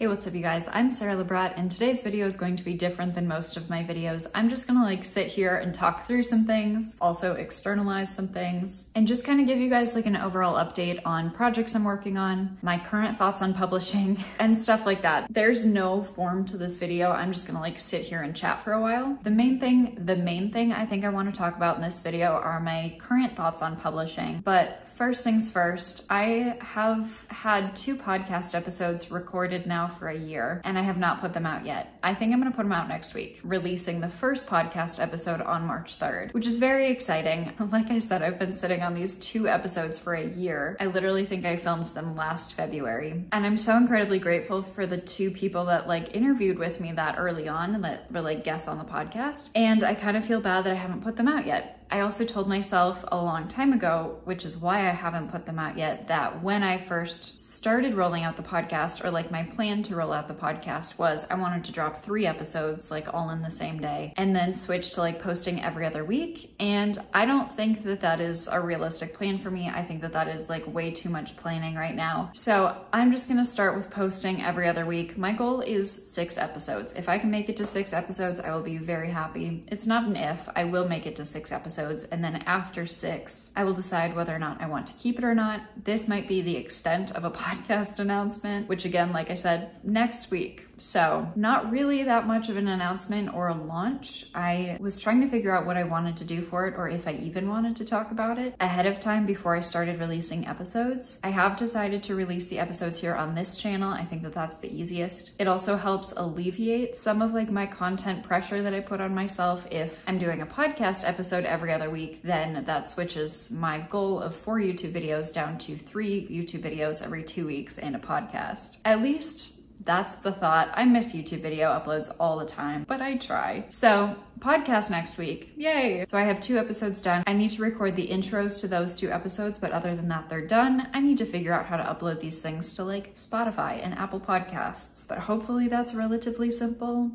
Hey, what's up you guys? I'm Sara Lubratt, and today's video is going to be different than most of my videos. I'm just gonna like sit here and talk through some things, also externalize some things, and just kind of give you guys like an overall update on projects I'm working on, my current thoughts on publishing, and stuff like that. There's no form to this video. I'm just gonna like sit here and chat for a while. The main thing I think I want to talk about in this video are my current thoughts on publishing. But first things first, I have had 2 podcast episodes recorded now for a year, and I have not put them out yet. I think I'm gonna put them out next week, releasing the first podcast episode on March 3rd, which is very exciting. Like I said, I've been sitting on these 2 episodes for a year. I literally think I filmed them last February. And I'm so incredibly grateful for the 2 people that like interviewed with me that early on and that were like guests on the podcast. And I kind of feel bad that I haven't put them out yet. I also told myself a long time ago, which is why I haven't put them out yet, that when I first started rolling out the podcast, or like my plan to roll out the podcast was I wanted to drop 3 episodes like all in the same day and then switch to like posting every other week. And I don't think that that is a realistic plan for me. I think that that is like way too much planning right now. So I'm just gonna start with posting every other week. My goal is 6 episodes. If I can make it to 6 episodes, I will be very happy. It's not an if, I will make it to 6 episodes. And then after 6, I will decide whether or not I want to keep it or not. This might be the extent of a podcast announcement, which again, like I said, next week. So not really that much of an announcement or a launch. I was trying to figure out what I wanted to do for it, or if I even wanted to talk about it ahead of time before I started releasing episodes. I have decided to release the episodes here on this channel. I think that that's the easiest. It also helps alleviate some of like my content pressure that I put on myself. If I'm doing a podcast episode every other week, then that switches my goal of 4 YouTube videos down to 3 YouTube videos every 2 weeks and a podcast. At least that's the thought. I miss YouTube video uploads all the time, but I try. So podcast next week, yay. So I have 2 episodes done. I need to record the intros to those 2 episodes, but other than that, they're done. I need to figure out how to upload these things to like Spotify and Apple Podcasts, but hopefully that's relatively simple.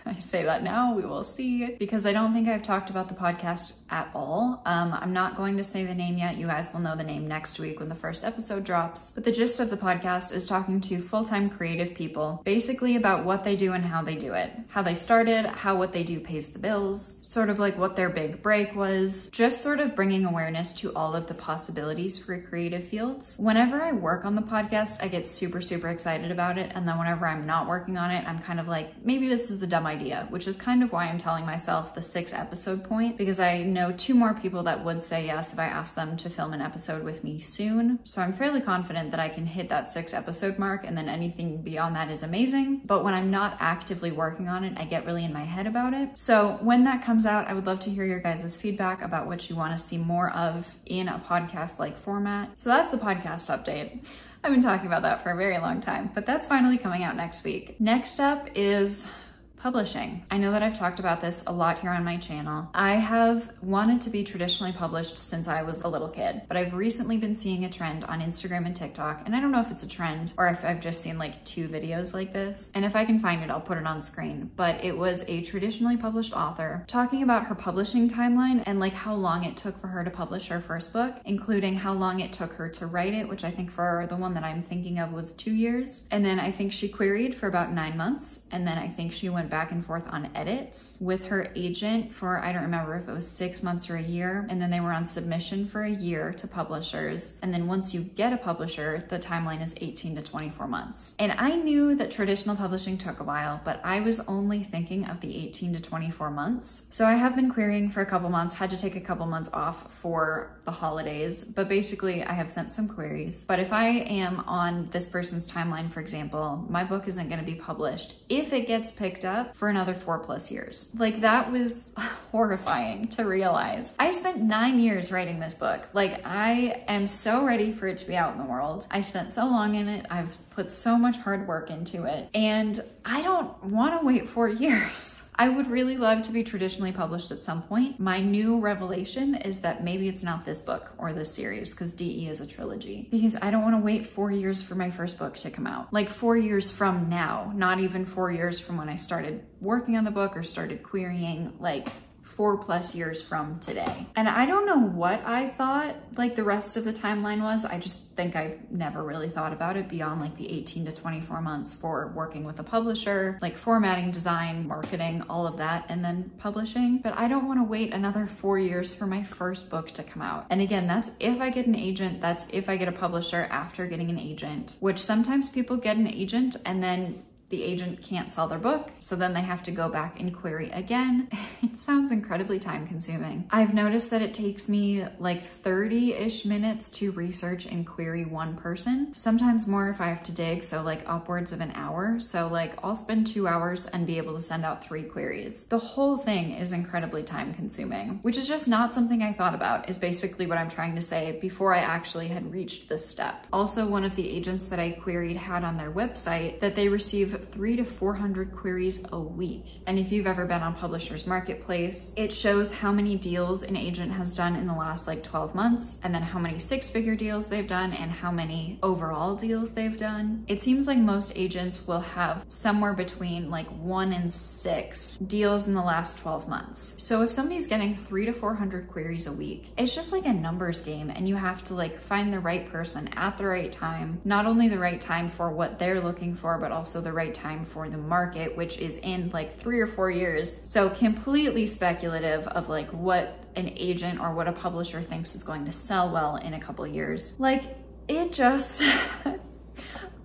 I say that now, we will see, because I don't think I've talked about the podcast at all. I'm not going to say the name yet. You guys will know the name next week when the first episode drops. But the gist of the podcast is talking to full-time creative people, basically about what they do and how they do it. How they started, how what they do pays the bills, sort of like what their big break was, just sort of bringing awareness to all of the possibilities for creative fields. Whenever I work on the podcast, I get super, super excited about it. And then whenever I'm not working on it, I'm kind of like, maybe this is a dumb idea, which is kind of why I'm telling myself the 6 episode point, because I know 2 more people that would say yes if I asked them to film an episode with me soon. So I'm fairly confident that I can hit that 6 episode mark, and then anything beyond that is amazing. But when I'm not actively working on it, I get really in my head about it. So when that comes out, I would love to hear your guys' feedback about what you want to see more of in a podcast-like format. So that's the podcast update. I've been talking about that for a very long time, but that's finally coming out next week. Next up is publishing. I know that I've talked about this a lot here on my channel. I have wanted to be traditionally published since I was a little kid, but I've recently been seeing a trend on Instagram and TikTok, and I don't know if it's a trend or if I've just seen like 2 videos like this, and if I can find it, I'll put it on screen. But it was a traditionally published author talking about her publishing timeline and like how long it took for her to publish her first book, including how long it took her to write it, which I think for the one that I'm thinking of was 2 years. And then I think she queried for about 9 months, and then I think she went back and forth on edits with her agent for, I don't remember if it was 6 months or a year, and then they were on submission for a year to publishers. And then once you get a publisher, the timeline is 18 to 24 months. And I knew that traditional publishing took a while, but I was only thinking of the 18 to 24 months. So I have been querying for a couple months, had to take a couple months off for the holidays, but basically I have sent some queries. But if I am on this person's timeline, for example, my book isn't going to be published if it gets picked up for another 4+ years. Like, that was horrifying to realize. I spent 9 years writing this book. Like, I am so ready for it to be out in the world. I spent so long in it. I've put so much hard work into it, and I don't want to wait 4 years. I would really love to be traditionally published at some point. My new revelation is that maybe it's not this book or this series, because DE is a trilogy, because I don't want to wait 4 years for my first book to come out. Like 4 years from now, not even 4 years from when I started working on the book or started querying, like 4+ years from today. And I don't know what I thought like the rest of the timeline was. I just think I've never really thought about it beyond like the 18 to 24 months for working with a publisher, like formatting, design, marketing, all of that, and then publishing. But I don't want to wait another 4 years for my first book to come out. And again, that's if I get an agent, that's if I get a publisher after getting an agent, which sometimes people get an agent and then the agent can't sell their book, so then they have to go back and query again. It sounds incredibly time consuming. I've noticed that it takes me like 30-ish minutes to research and query one person, sometimes more if I have to dig, so like upwards of an hour. So like I'll spend 2 hours and be able to send out 3 queries. The whole thing is incredibly time consuming, which is just not something I thought about, is basically what I'm trying to say before I actually had reached this step. Also, one of the agents that I queried had on their website that they receive 300 to 400 queries a week. And if you've ever been on Publishers Marketplace, it shows how many deals an agent has done in the last like 12 months, and then how many 6-figure deals they've done and how many overall deals they've done. It seems like most agents will have somewhere between like 1 and 6 deals in the last 12 months. So if somebody's getting 300 to 400 queries a week, it's just like a numbers game, and you have to like find the right person at the right time, not only the right time for what they're looking for, but also the right time for the market, which is in like 3 or 4 years. So completely speculative of like what an agent or what a publisher thinks is going to sell well in a couple years. Like it just,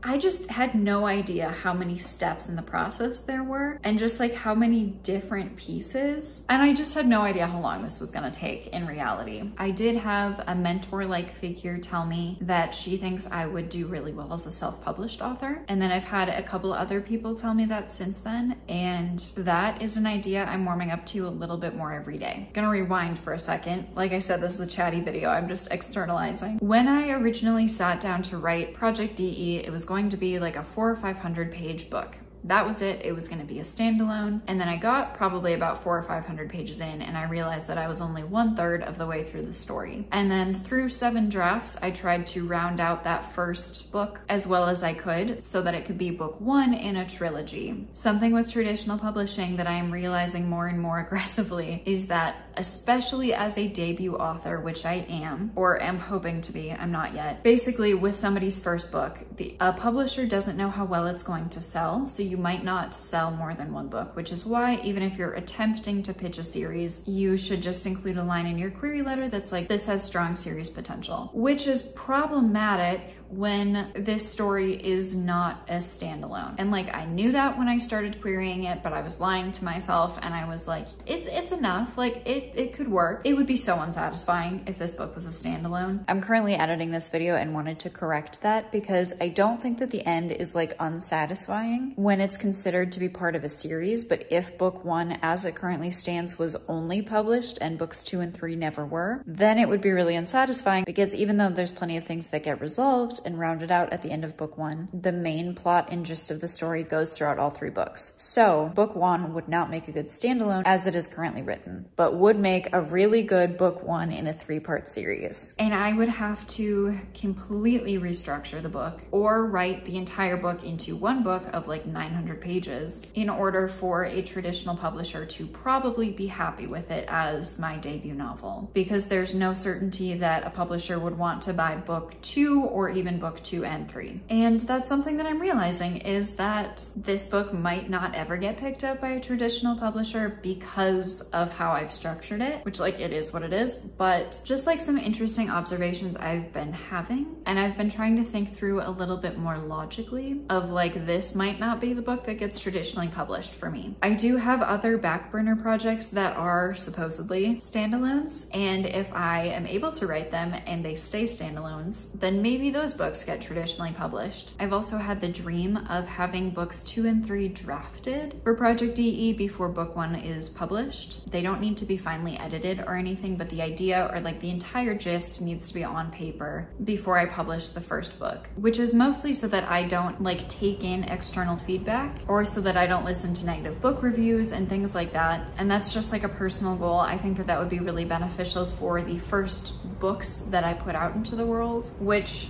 I just had no idea how many steps in the process there were and just like how many different pieces. And I just had no idea how long this was gonna take in reality. I did have a mentor-like figure tell me that she thinks I would do really well as a self-published author. And then I've had a couple other people tell me that since then. And that is an idea I'm warming up to a little bit more every day. Gonna rewind for a second. Like I said, this is a chatty video. I'm just externalizing. When I originally sat down to write Project DE, it was going to be like a 400 or 500 page book. That was it. It was going to be a standalone. And then I got probably about 400 or 500 pages in, and I realized that I was only 1/3 of the way through the story. And then through 7 drafts, I tried to round out that first book as well as I could so that it could be book 1 in a trilogy. Something with traditional publishing that I am realizing more and more aggressively is that, especially as a debut author, which I am, or am hoping to be, I'm not yet. Basically, with somebody's first book, a publisher doesn't know how well it's going to sell, so you might not sell more than 1 book, which is why even if you're attempting to pitch a series, you should just include a line in your query letter that's like, this has strong series potential, which is problematic when this story is not a standalone. And like, I knew that when I started querying it, but I was lying to myself and I was like, it's enough, like it could work. It would be so unsatisfying if this book was a standalone. I'm currently editing this video and wanted to correct that because I don't think that the end is like unsatisfying when it's considered to be part of a series. But if book 1 as it currently stands was only published and books 2 and 3 never were, then it would be really unsatisfying, because even though there's plenty of things that get resolved and rounded out at the end of book 1, the main plot and gist of the story goes throughout all 3 books. So book 1 would not make a good standalone as it is currently written, but would make a really good book 1 in a 3-part series. And I would have to completely restructure the book or write the entire book into 1 book of like 900 pages in order for a traditional publisher to probably be happy with it as my debut novel, because there's no certainty that a publisher would want to buy book 2 or even book 2 and 3. And that's something that I'm realizing, is that this book might not ever get picked up by a traditional publisher because of how I've structured it, which like it is what it is, but just like some interesting observations I've been having, and I've been trying to think through a little bit more logically of like, this might not be the book that gets traditionally published for me. I do have other back burner projects that are supposedly standalones, and if I am able to write them and they stay standalones, then maybe those books get traditionally published. I've also had the dream of having books 2 and 3 drafted for Project DE before book 1 is published. They don't need to be finally edited or anything, but the idea or like the entire gist needs to be on paper before I publish the first book, which is mostly so that I don't like take in external feedback, or so that I don't listen to negative book reviews and things like that. And that's just like a personal goal. I think that that would be really beneficial for the first books that I put out into the world, which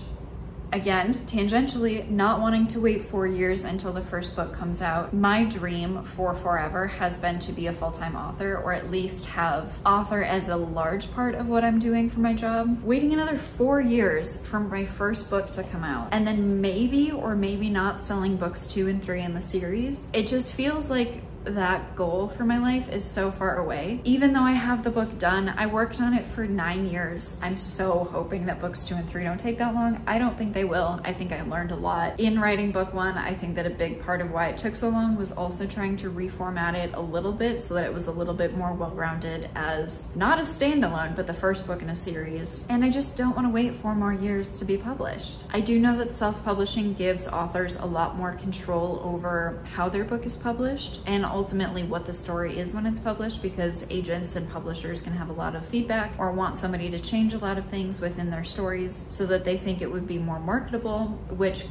again, tangentially, not wanting to wait 4 years until the first book comes out, my dream for forever has been to be a full-time author, or at least have author as a large part of what I'm doing for my job. Waiting another 4 years for my first book to come out, and then maybe or maybe not selling books 2 and 3 in the series, it just feels like that goal for my life is so far away. Even though I have the book done, I worked on it for 9 years. I'm so hoping that books 2 and 3 don't take that long. I don't think they will. I think I learned a lot in writing book 1. I think that a big part of why it took so long was also trying to reformat it a little bit so that it was a little bit more well-rounded as not a standalone, but the first book in a series. And I just don't want to wait 4 more years to be published. I do know that self-publishing gives authors a lot more control over how their book is published, and ultimately what the story is when it's published, because agents and publishers can have a lot of feedback or want somebody to change a lot of things within their stories so that they think it would be more marketable, which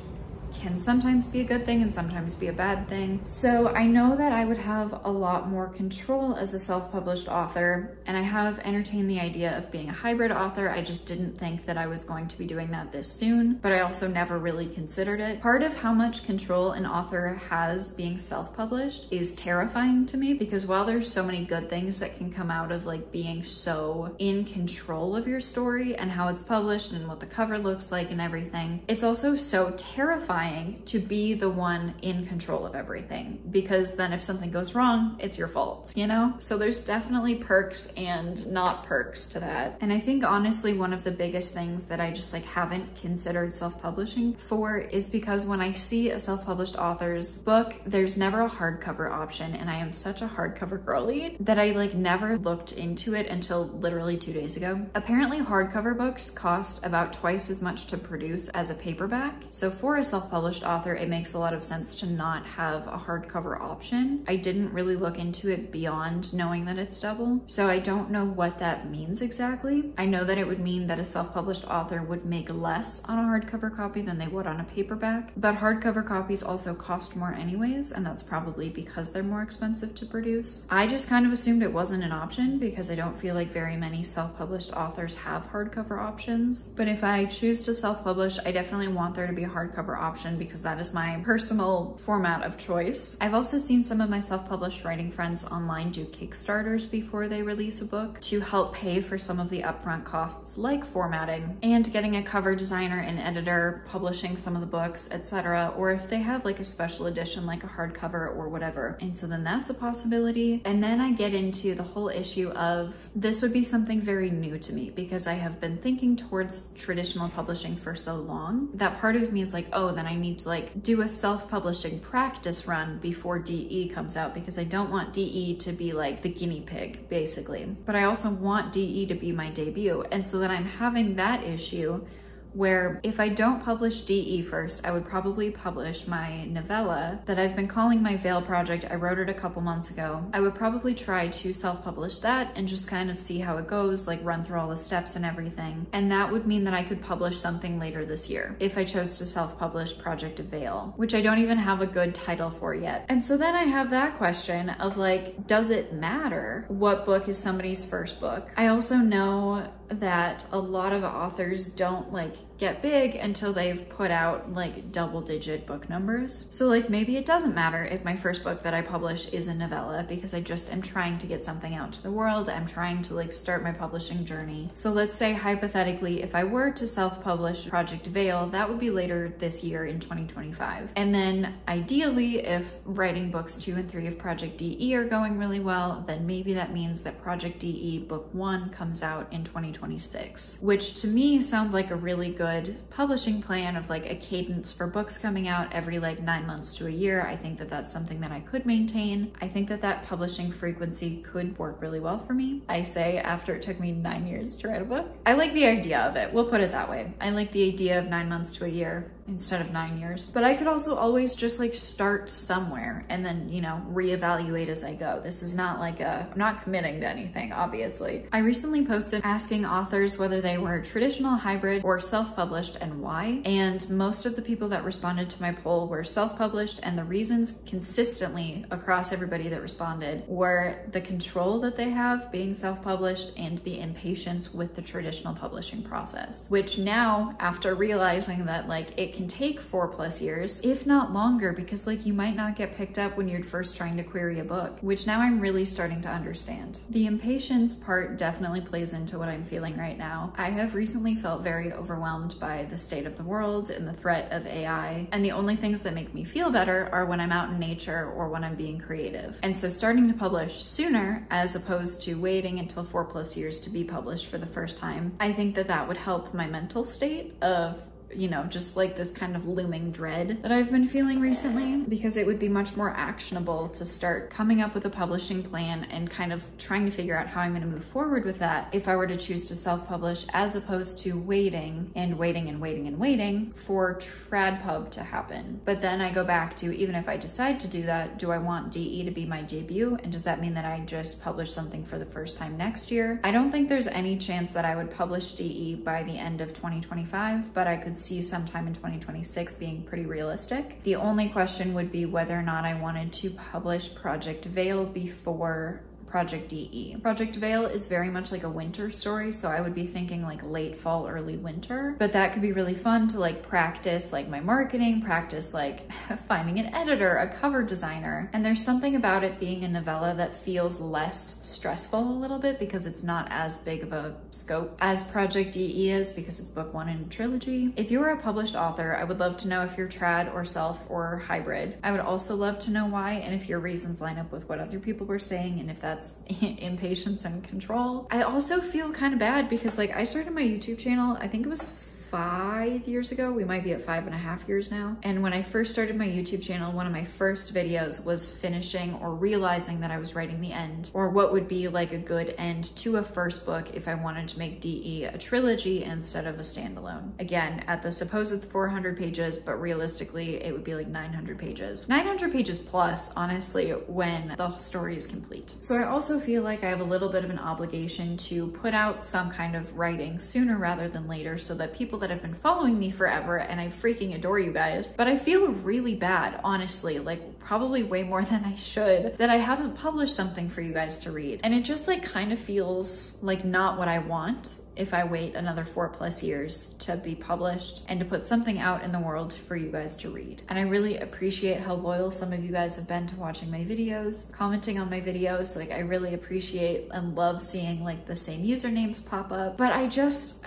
can sometimes be a good thing and sometimes be a bad thing. So I know that I would have a lot more control as a self-published author, and I have entertained the idea of being a hybrid author. I just didn't think that I was going to be doing that this soon, but I also never really considered it. Part of how much control an author has being self-published is terrifying to me, because while there's so many good things that can come out of like being so in control of your story and how it's published and what the cover looks like and everything, it's also so terrifying to be the one in control of everything, because then if something goes wrong, it's your fault, you know? So there's definitely perks and not perks to that. And I think honestly, one of the biggest things that I just like haven't considered self-publishing for is because when I see a self-published author's book, there's never a hardcover option. And I am such a hardcover girly that I like never looked into it until literally 2 days ago. Apparently hardcover books cost about twice as much to produce as a paperback. So for a self-published author, it makes a lot of sense to not have a hardcover option. I didn't really look into it beyond knowing that it's double, so I don't know what that means exactly. I know that it would mean that a self-published author would make less on a hardcover copy than they would on a paperback, but hardcover copies also cost more anyways, and that's probably because they're more expensive to produce. I just kind of assumed it wasn't an option because I don't feel like very many self-published authors have hardcover options, but if I choose to self-publish, I definitely want there to be a hardcover option because that is my personal format of choice. I've also seen some of my self-published writing friends online do Kickstarters before they release a book to help pay for some of the upfront costs like formatting and getting a cover designer and editor, publishing some of the books, etc. Or if they have like a special edition like a hardcover or whatever. And so then that's a possibility. And then I get into the whole issue of this would be something very new to me because I have been thinking towards traditional publishing for so long that part of me is like, oh, then I need to like do a self-publishing practice run before DE comes out, because I don't want DE to be like the guinea pig basically, but I also want DE to be my debut. And so then I'm having that issue where if I don't publish DE first, I would probably publish my novella that I've been calling my Veil project. I wrote it a couple months ago. I would probably try to self-publish that and just kind of see how it goes, like run through all the steps and everything. And that would mean that I could publish something later this year if I chose to self-publish Project Veil, which I don't even have a good title for yet. And so then I have that question of like, does it matter what book is somebody's first book? I also know that a lot of authors don't like get big until they've put out like double-digit book numbers. So like maybe it doesn't matter if my first book that I publish is a novella because I just am trying to get something out to the world. I'm trying to like start my publishing journey. So let's say hypothetically, if I were to self-publish Project Veil, that would be later this year in 2025. And then ideally, if writing books 2 and 3 of Project DE are going really well, then maybe that means that Project DE book 1 comes out in 2026, which to me sounds like a really good publishing plan of like a cadence for books coming out every like 9 months to a year. I think that that's something that I could maintain. I think that that publishing frequency could work really well for me. I say after it took me 9 years to write a book. I like the idea of it. We'll put it that way. I like the idea of 9 months to a year. instead of 9 years. But I could also always just like start somewhere and then, you know, reevaluate as I go. This is not like I'm not committing to anything, obviously. I recently posted asking authors whether they were traditional, hybrid, or self-published and why. And most of the people that responded to my poll were self-published, and the reasons consistently across everybody that responded were the control that they have being self-published and the impatience with the traditional publishing process, which now, after realizing that like it can take 4+ years, if not longer, because like you might not get picked up when you're first trying to query a book, which now I'm really starting to understand. The impatience part definitely plays into what I'm feeling right now. I have recently felt very overwhelmed by the state of the world and the threat of AI, and the only things that make me feel better are when I'm out in nature or when I'm being creative. And so starting to publish sooner as opposed to waiting until 4+ years to be published for the first time, I think that that would help my mental state of, you know, just like this kind of looming dread that I've been feeling recently, because it would be much more actionable to start coming up with a publishing plan and kind of trying to figure out how I'm going to move forward with that if I were to choose to self-publish, as opposed to waiting and waiting and waiting and waiting for TradPub to happen. But then I go back to, even if I decide to do that, do I want DE to be my debut? And does that mean that I just publish something for the first time next year? I don't think there's any chance that I would publish DE by the end of 2025, but I could see sometime in 2026 being pretty realistic. The only question would be whether or not I wanted to publish Project Veil before Project DE. Project Veil is very much like a winter story, so I would be thinking like late fall, early winter, but that could be really fun to like practice like my marketing, practice like finding an editor, a cover designer. And there's something about it being a novella that feels less stressful a little bit because it's not as big of a scope as Project DE is, because it's book 1 in a trilogy. If you are a published author, I would love to know if you're trad or self or hybrid. I would also love to know why, and if your reasons line up with what other people were saying, and if that's impatience and control. I also feel kind of bad because like I started my YouTube channel, I think it was 5 years ago. We might be at 5.5 years now. And when I first started my YouTube channel, one of my first videos was finishing or realizing that I was writing the end, or what would be like a good end to a first book if I wanted to make DE a trilogy instead of a standalone. Again, at the supposed 400 pages, but realistically it would be like 900 pages. 900 pages plus, honestly, when the story is complete. So I also feel like I have a little bit of an obligation to put out some kind of writing sooner rather than later, so that people that have been following me forever, and I freaking adore you guys, but I feel really bad, honestly, like probably way more than I should, that I haven't published something for you guys to read. And it just like kind of feels like not what I want if I wait another 4+ years to be published and to put something out in the world for you guys to read. And I really appreciate how loyal some of you guys have been to watching my videos, commenting on my videos. Like I really appreciate and love seeing like the same usernames pop up, but I just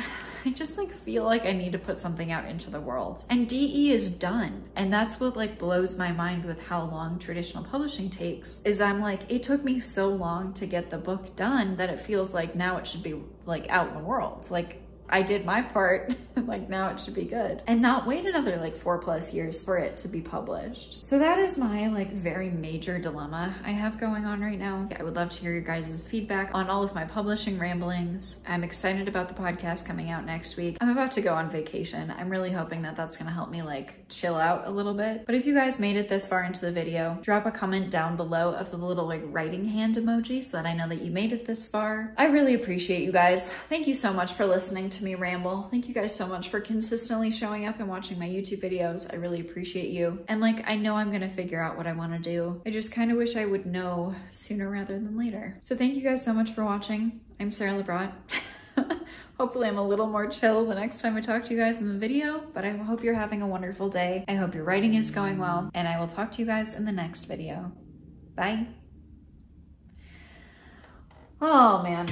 like feel like I need to put something out into the world. And DE is done. And that's what like blows my mind with how long traditional publishing takes, is I'm like, it took me so long to get the book done that it feels like now it should be like out in the world. Like I did my part, like now it should be good, and not wait another like 4+ years for it to be published. So that is my like very major dilemma I have going on right now. I would love to hear your guys' feedback on all of my publishing ramblings. I'm excited about the podcast coming out next week. I'm about to go on vacation. I'm really hoping that that's gonna help me like chill out a little bit. But if you guys made it this far into the video, drop a comment down below of the little like writing hand emoji so that I know that you made it this far. I really appreciate you guys. Thank you so much for listening to me ramble. Thank you guys so much for consistently showing up and watching my YouTube videos. I really appreciate you. And like, I know I'm gonna figure out what I wanna do. I just kind of wish I would know sooner rather than later. So thank you guys so much for watching. I'm Sara Lubratt. Hopefully I'm a little more chill the next time I talk to you guys in the video, but I hope you're having a wonderful day. I hope your writing is going well, and I will talk to you guys in the next video. Bye. Oh man.